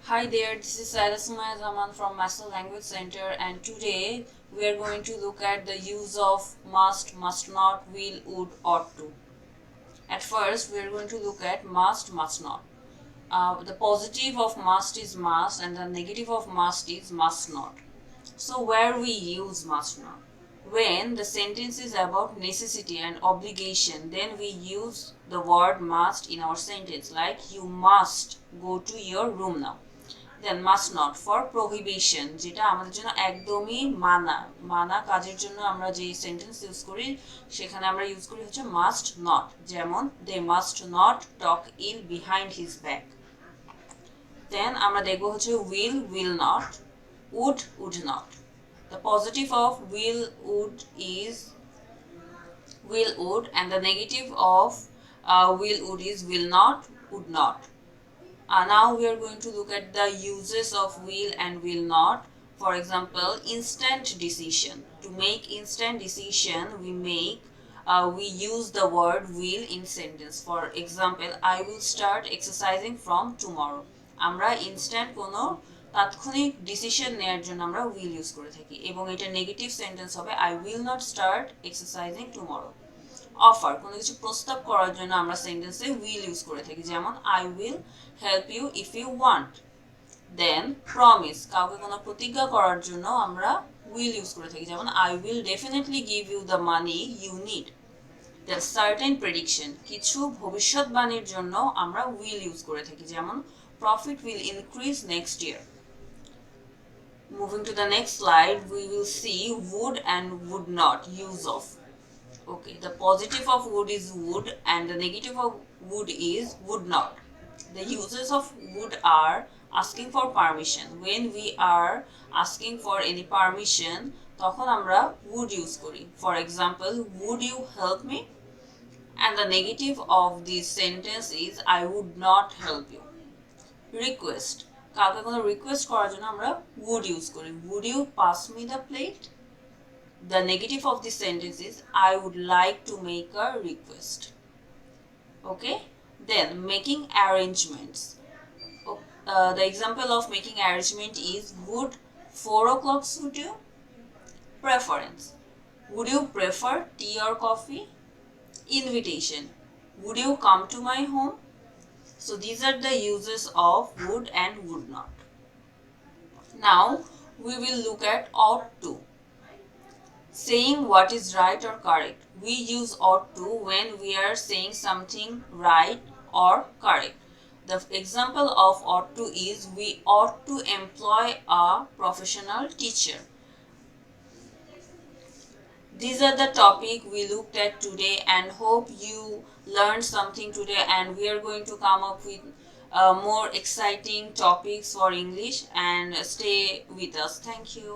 Hi there, this is Saida Sumaya Zaman from Master Language Center, and today we are going to look at the use of must, must not, will, would, ought to. At first, we are going to look at must, must not. The positive of must is must and the negative of must is must not. So where we use must not? When the sentence is about necessity and obligation, then we use the word must in our sentence, like you must go to your room now. Then must not for prohibition, যেটা আমাদের জন্য একদমই মানা মানা কাজের জন্য আমরা যে সেন্টেন্স ইউজ করি সেখানে আমরা ইউজ করি হচ্ছে মাস্ট নট, যেমন they must not talk ill behind his back. Then আমরা দেখবো হচ্ছে will not, would not. The positive of is will would, and the negative of will would is will not, would not. Now we are going to look at the uses of will and will not. For example, instant decision. To make instant decision, we use the word will in sentence. For example, I will start exercising from tomorrow. আমরা instant কোনো তাৎক্ষণিক decision নেওয়ার জন্য আমরা will use করে থাকি, এবং এটা নেগেটিভ সেন্টেন্স হবে I will not start exercising tomorrow. Offer, কোনো কিছু প্রস্তাব করার জন্য আমরা সেন্টেন্সে উইল ইউজ করে থাকি, যেমন I will help you if you want. Then promise, কাউকে কোনো প্রতিজ্ঞা করার জন্য আমরা উইল ইউজ করে থাকি, যেমন I will definitely give you the money you need. Then certain prediction, কিছু ভবিষ্যৎবাণীর জন্য আমরা উইল ইউজ করে থাকি, যেমন profit will increase next year. Moving to the next slide, we will see would and would not use of. Okay, the positive of would is would and the negative of would is would not. The uses of would are asking for permission. When we are asking for any permission, তখন আমরা would use করি. For example, would you help me? And the negative of this sentence is I would not help you. Request, কাউকে কোনো request করার জন্য আমরা would use করি. Would you pass me the plate? The negative of this sentence is I would like to make a request. Okay, then making arrangements. The example of making arrangement is would 4 o'clock suit you? Preference, would you prefer tea or coffee? Invitation, would you come to my home? So these are the uses of would and would not. Now we will look at ought to. Saying what is right or correct. We use ought to when we are saying something right or correct. The example of ought to is we ought to employ a professional teacher. These are the topic we looked at today, and hope you learned something today, and we are going to come up with more exciting topics for English, and stay with us. Thank you.